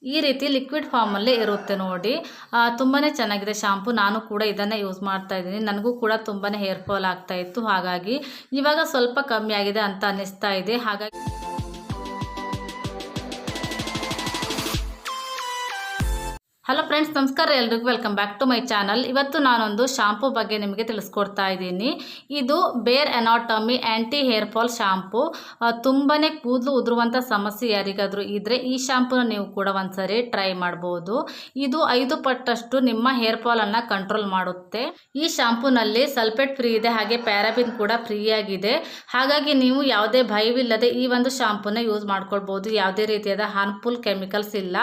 ಈ ರೀತಿ ಲಿಕ್ವಿಡ್ ಫಾರ್ಮಲ್ಲೇ ಇರುತ್ತೆ ನೋಡಿ. ತುಂಬಾ ಚೆನ್ನಾಗಿದೆ ಶಾಂಪು. ನಾನು ಕೂಡ ಇದನ್ನು ಯೂಸ್ ಮಾಡ್ತಾ ಇದ್ದೀನಿ. ನನಗೂ ಕೂಡ ತುಂಬಾ ಹೇರ್ ಫಾಲ್ ಆಗ್ತಾ ಇತ್ತು. ಹಾಗಾಗಿ ಇವಾಗ ಸ್ವಲ್ಪ ಕಮ್ಮಿ ಆಗಿದೆ ಅಂತ ಅನ್ನಿಸ್ತಾ ಇದೆ. ಹಾಗಾಗಿ ಹಲೋ ಫ್ರೆಂಡ್ಸ್, ನಮಸ್ಕಾರ ಎಲ್ರಿಗೂ. Welcome back to my channel. ಇವತ್ತು ನಾನೊಂದು ಶಾಂಪೂ ಬಗ್ಗೆ ನಿಮಗೆ ತಿಳಿಸ್ಕೊಡ್ತಾ ಇದ್ದೀನಿ. ಇದು Bare Anatomy anti hair fall shampoo. ತುಂಬಾ ಕೂದಲು ಉದುರುವಂಥ ಸಮಸ್ಯೆ ಯಾರಿಗಾದರೂ ಇದ್ದರೆ ಈ ಶಾಂಪೂನ ನೀವು ಕೂಡ ಒಂದ್ಸರಿ ಟ್ರೈ ಮಾಡ್ಬೋದು. ಇದು 5 ಪಟ್ಟಷ್ಟು ನಿಮ್ಮ ಹೇರ್ ಫಾಲನ್ನು ಕಂಟ್ರೋಲ್ ಮಾಡುತ್ತೆ. ಈ ಶಾಂಪೂನಲ್ಲಿ ಸಲ್ಫೇಟ್ ಫ್ರೀ ಇದೆ, ಹಾಗೆ ಪ್ಯಾರಾಬಿನ್ ಕೂಡ ಫ್ರೀ ಆಗಿದೆ. ಹಾಗಾಗಿ ನೀವು ಯಾವುದೇ ಭಯವಿಲ್ಲದೆ ಈ ಒಂದು ಶಾಂಪೂನ ಯೂಸ್ ಮಾಡ್ಕೊಳ್ಬೋದು. ಯಾವುದೇ ರೀತಿಯಾದ ಹಾರ್ಮ್ಫುಲ್ ಕೆಮಿಕಲ್ಸ್ ಇಲ್ಲ.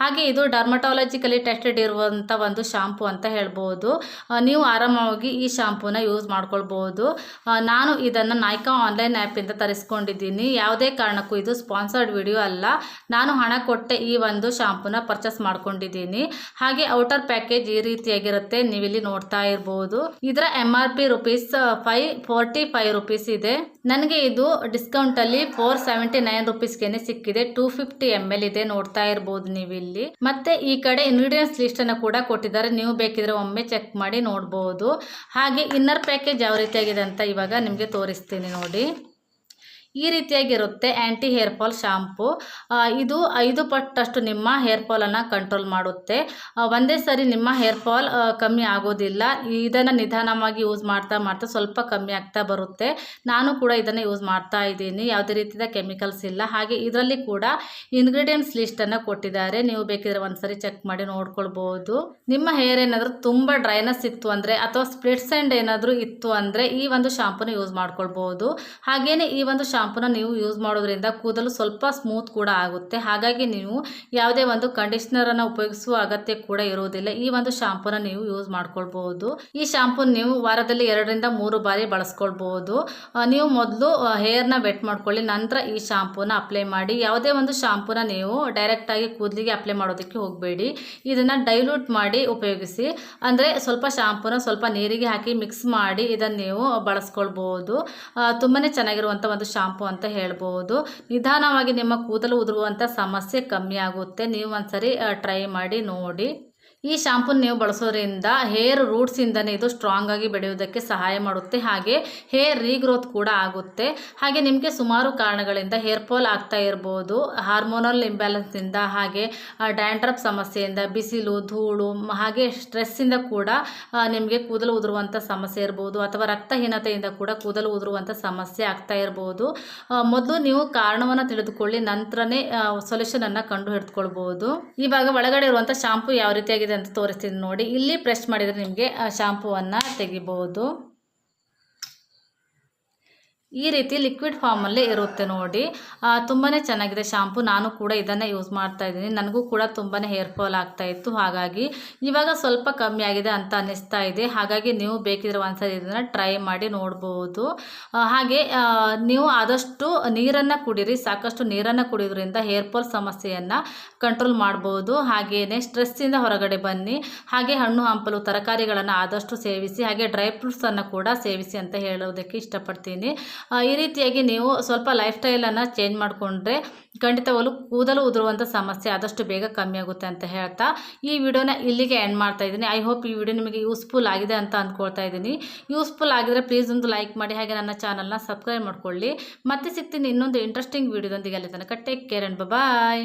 ಹಾಗೆ ಇದು ಡರ್ಮಟಾಲಜಿಕಲ್ ಟೆಸ್ಟೆಡ್ ಇರುವಂಥ ಒಂದು ಶಾಂಪೂ ಅಂತ ಹೇಳ್ಬೋದು. ನೀವು ಆರಾಮವಾಗಿ ಈ ಶಾಂಪೂನ ಯೂಸ್ ಮಾಡ್ಕೊಳ್ಬೋದು. ನಾನು ಇದನ್ನು ನಾಯ್ಕಾ ಆನ್ಲೈನ್ ಆ್ಯಪಿಂದ ತರಿಸ್ಕೊಂಡಿದ್ದೀನಿ. ಯಾವುದೇ ಕಾರಣಕ್ಕೂ ಇದು ಸ್ಪಾನ್ಸರ್ಡ್ ವಿಡಿಯೋ ಅಲ್ಲ. ನಾನು ಹಣ ಕೊಟ್ಟೆ ಈ ಒಂದು ಶಾಂಪೂನ ಪರ್ಚೇಸ್ ಮಾಡ್ಕೊಂಡಿದ್ದೀನಿ. ಹಾಗೆ ಔಟರ್ ಪ್ಯಾಕೇಜ್ ಈ ರೀತಿಯಾಗಿರುತ್ತೆ, ನೀವಿಲ್ಲಿ ನೋಡ್ತಾ ಇರ್ಬೋದು. ಇದರ MRP ರುಪೀಸ್ 545 ರುಪೀಸ್ ಇದೆ. ನನಗೆ ಇದು ಡಿಸ್ಕೌಂಟಲ್ಲಿ 479 ರುಪೀಸ್ಗೆ ಸಿಕ್ಕಿದೆ. 250 ml ಇದೆ, ನೋಡ್ತಾ ಇರ್ಬೋದು ನೀವಿಲ್ಲಿ. ಮತ್ತೆ ಈ ಕಡೆ ಇಂಗ್ರೀಡಿಯೆಂಟ್ಸ್ ಲಿಸ್ಟನ್ನು ಕೂಡ ಕೊಟ್ಟಿದ್ದಾರೆ, ನೀವು ಬೇಕಿದ್ರೆ ಒಮ್ಮೆ ಚೆಕ್ ಮಾಡಿ ನೋಡ್ಬೋದು. ಹಾಗೆ ಇನ್ನರ್ ಪ್ಯಾಕೇಜ್ ಯಾವ ರೀತಿಯಾಗಿದೆ ಅಂತ ಇವಾಗ ನಿಮಗೆ ತೋರಿಸ್ತೀನಿ ನೋಡಿ. ಈ ರೀತಿಯಾಗಿರುತ್ತೆ ಆ್ಯಂಟಿ ಹೇರ್ ಫಾಲ್ ಶಾಂಪೂ. ಇದು 5 ಪಟ್ಟಷ್ಟು ನಿಮ್ಮ ಹೇರ್ ಫಾಲನ್ನು ಕಂಟ್ರೋಲ್ ಮಾಡುತ್ತೆ. ಒಂದೇ ಸರಿ ನಿಮ್ಮ ಹೇರ್ ಫಾಲ್ ಕಮ್ಮಿ ಆಗೋದಿಲ್ಲ. ಇದನ್ನು ನಿಧಾನವಾಗಿ ಯೂಸ್ ಮಾಡ್ತಾ ಮಾಡ್ತಾ ಸ್ವಲ್ಪ ಕಮ್ಮಿ ಆಗ್ತಾ ಬರುತ್ತೆ. ನಾನು ಕೂಡ ಇದನ್ನು ಯೂಸ್ ಮಾಡ್ತಾ ಇದ್ದೀನಿ. ಯಾವುದೇ ರೀತಿಯ ಕೆಮಿಕಲ್ಸ್ ಇಲ್ಲ. ಹಾಗೆ ಇದರಲ್ಲಿ ಕೂಡ ಇಂಗ್ರೀಡಿಯೆಂಟ್ಸ್ ಲಿಸ್ಟನ್ನು ಕೊಟ್ಟಿದ್ದಾರೆ, ನೀವು ಬೇಕಿದ್ರೆ ಒಂದ್ಸರಿ ಚೆಕ್ ಮಾಡಿ ನೋಡ್ಕೊಳ್ಬೋದು. ನಿಮ್ಮ ಹೇರ್ ಏನಾದರೂ ತುಂಬ ಡ್ರೈನೆಸ್ ಇತ್ತು ಅಂದರೆ ಅಥವಾ ಸ್ಪ್ಲಿಟ್ಸ್ ಎಂಡ್ ಏನಾದರೂ ಇತ್ತು ಅಂದರೆ ಈ ಒಂದು ಶಾಂಪೂನ ಯೂಸ್ ಮಾಡ್ಕೊಳ್ಬೋದು. ಹಾಗೆಯೇ ಈ ಒಂದು ಶಾಂಪೂನ ನೀವು ಯೂಸ್ ಮಾಡೋದ್ರಿಂದ ಕೂದಲು ಸ್ವಲ್ಪ ಸ್ಮೂತ್ ಕೂಡ ಆಗುತ್ತೆ. ಹಾಗಾಗಿ ನೀವು ಯಾವುದೇ ಒಂದು ಕಂಡೀಷ್ನರನ್ನು ಉಪಯೋಗಿಸುವ ಅಗತ್ಯ ಕೂಡ ಇರುವುದಿಲ್ಲ. ಈ ಒಂದು ಶಾಂಪೂನ ನೀವು ಯೂಸ್ ಮಾಡ್ಕೊಳ್ಬಹುದು. ಈ ಶಾಂಪೂ ನೀವು ವಾರದಲ್ಲಿ 2 ರಿಂದ 3 ಬಾರಿ ಬಳಸ್ಕೊಳ್ಬಹುದು. ನೀವು ಮೊದಲು ಹೇರ್ನ ವೆಟ್ ಮಾಡ್ಕೊಳ್ಳಿ, ನಂತರ ಈ ಶಾಂಪೂನ ಅಪ್ಲೈ ಮಾಡಿ. ಯಾವುದೇ ಒಂದು ಶಾಂಪೂನ ನೀವು ಡೈರೆಕ್ಟಾಗಿ ಕೂದಲಿಗೆ ಅಪ್ಲೈ ಮಾಡೋದಕ್ಕೆ ಹೋಗಬೇಡಿ. ಇದನ್ನು ಡೈಲ್ಯೂಟ್ ಮಾಡಿ ಉಪಯೋಗಿಸಿ. ಅಂದರೆ ಸ್ವಲ್ಪ ಶಾಂಪೂನ ಸ್ವಲ್ಪ ನೀರಿಗೆ ಹಾಕಿ ಮಿಕ್ಸ್ ಮಾಡಿ ಇದನ್ನು ನೀವು ಬಳಸ್ಕೊಳ್ಬಹುದು. ತುಂಬಾ ಚೆನ್ನಾಗಿರುವಂಥ ಒಂದು ಶಾಂಪೂ ಅಂತ ಹೇಳ್ಬೋದು. ನಿಧಾನವಾಗಿ ನಿಮ್ಮ ಕೂದಲು ಉದುರುವಂಥ ಸಮಸ್ಯೆ ಕಮ್ಮಿ ಆಗುತ್ತೆ. ನೀವು ಒಂದ್ಸರಿ ಟ್ರೈ ಮಾಡಿ ನೋಡಿ. ಈ ಶಾಂಪೂನ ನೀವು ಬಳಸೋದ್ರಿಂದ ಹೇರ್ ರೂಟ್ಸಿಂದನೇ ಇದು ಸ್ಟ್ರಾಂಗ್ ಆಗಿ ಬೆಳೆಯೋದಕ್ಕೆ ಸಹಾಯ ಮಾಡುತ್ತೆ. ಹಾಗೆ ಹೇರ್ ರೀಗ್ರೋತ್ ಕೂಡ ಆಗುತ್ತೆ. ಹಾಗೆ ನಿಮಗೆ ಸುಮಾರು ಕಾರಣಗಳಿಂದ ಹೇರ್ ಫಾಲ್ ಆಗ್ತಾ ಇರ್ಬೋದು. ಹಾರ್ಮೋನಲ್ ಇಂಬ್ಯಾಲೆನ್ಸಿಂದ, ಹಾಗೆ ಡ್ಯಾಂಡ್ರಫ್ ಸಮಸ್ಯೆಯಿಂದ, ಬಿಸಿಲು, ಧೂಳು, ಹಾಗೆ ಸ್ಟ್ರೆಸ್ಸಿಂದ ಕೂಡ ನಿಮಗೆ ಕೂದಲು ಉದುರುವಂಥ ಸಮಸ್ಯೆ ಇರ್ಬೋದು. ಅಥವಾ ರಕ್ತಹೀನತೆಯಿಂದ ಕೂಡ ಕೂದಲು ಉದುರುವಂಥ ಸಮಸ್ಯೆ ಆಗ್ತಾ ಇರ್ಬೋದು. ಮೊದಲು ನೀವು ಕಾರಣವನ್ನು ತಿಳಿದುಕೊಳ್ಳಿ, ನಂತರನೇ ಸೊಲ್ಯೂಷನನ್ನು ಕಂಡು ಹಿಡಿದುಕೊಳ್ಬೋದು. ಇವಾಗ ಒಳಗಡೆ ಇರುವಂಥ ಶಾಂಪೂ ಯಾವ ರೀತಿಯಾಗಿದೆ ಅಂತ ತೋರಿಸ್ತೀನಿ ನೋಡಿ. ಇಲ್ಲಿ ಪ್ರೆಸ್ ಮಾಡಿದರೆ ನಿಮಗೆ ಶಾಂಪೂವನ್ನು ತೆಗಿಬಹುದು. ಈ ರೀತಿ ಲಿಕ್ವಿಡ್ ಫಾರ್ಮಲ್ಲೇ ಇರುತ್ತೆ ನೋಡಿ. ತುಂಬಾ ಚೆನ್ನಾಗಿದೆ ಶಾಂಪೂ. ನಾನು ಕೂಡ ಇದನ್ನು ಯೂಸ್ ಮಾಡ್ತಾ ಇದ್ದೀನಿ. ನನಗೂ ಕೂಡ ತುಂಬಾ ಹೇರ್ ಫಾಲ್ ಆಗ್ತಾ ಇತ್ತು. ಹಾಗಾಗಿ ಇವಾಗ ಸ್ವಲ್ಪ ಕಮ್ಮಿ ಆಗಿದೆ ಅಂತ ಅನ್ನಿಸ್ತಾ ಇದೆ. ಹಾಗಾಗಿ ನೀವು ಬೇಕಿದ್ರೆ ಒಂದ್ಸರಿ ಇದನ್ನು ಟ್ರೈ ಮಾಡಿ ನೋಡ್ಬೋದು. ಹಾಗೆ ನೀವು ಆದಷ್ಟು ನೀರನ್ನು ಕುಡೀರಿ. ಸಾಕಷ್ಟು ನೀರನ್ನು ಕುಡಿಯೋದ್ರಿಂದ ಹೇರ್ ಫಾಲ್ ಸಮಸ್ಯೆಯನ್ನು ಕಂಟ್ರೋಲ್ ಮಾಡ್ಬೋದು. ಹಾಗೆಯೇ ಸ್ಟ್ರೆಸ್ಸಿಂದ ಹೊರಗಡೆ ಬನ್ನಿ. ಹಾಗೆ ಹಣ್ಣು ಹಂಪಲು ತರಕಾರಿಗಳನ್ನು ಆದಷ್ಟು ಸೇವಿಸಿ. ಹಾಗೆ ಡ್ರೈ ಫ್ರೂಟ್ಸನ್ನು ಕೂಡ ಸೇವಿಸಿ ಅಂತ ಹೇಳೋದಕ್ಕೆ ಇಷ್ಟಪಡ್ತೀನಿ. ಈ ರೀತಿಯಾಗಿ ನೀವು ಸ್ವಲ್ಪ ಲೈಫ್ ಸ್ಟೈಲನ್ನು ಚೇಂಜ್ ಮಾಡಿಕೊಂಡ್ರೆ ಖಂಡಿತವಾಗಲೂ ಕೂದಲು ಉದುರುವಂಥ ಸಮಸ್ಯೆ ಆದಷ್ಟು ಬೇಗ ಕಮ್ಮಿ ಆಗುತ್ತೆ ಅಂತ ಹೇಳ್ತಾ ಈ ವಿಡಿಯೋನ ಇಲ್ಲಿಗೆ ಎಂಡ್ ಮಾಡ್ತಾ ಇದ್ದೀನಿ. ಐ ಹೋಪ್ ಈ ವಿಡಿಯೋ ನಿಮಗೆ ಯೂಸ್ಫುಲ್ ಆಗಿದೆ ಅಂತ ಅಂದ್ಕೊಳ್ತಾ ಇದ್ದೀನಿ. ಯೂಸ್ಫುಲ್ ಆಗಿದ್ರೆ ಪ್ಲೀಸ್ ಒಂದು ಲೈಕ್ ಮಾಡಿ, ಹಾಗೆ ನನ್ನ ಚಾನಲ್ನ ಸಬ್ಸ್ಕ್ರೈಬ್ ಮಾಡ್ಕೊಳ್ಳಿ. ಮತ್ತೆ ಸಿಗ್ತೀನಿ ಇನ್ನೊಂದು ಇಂಟ್ರೆಸ್ಟಿಂಗ್ ವಿಡಿಯೋದೊಂದಿಗೆ. ಅಲ್ಲಿ ತನಕ ಟೇಕ್ ಕೇರ್ ಅಂಡ್ ಬಾಯ್.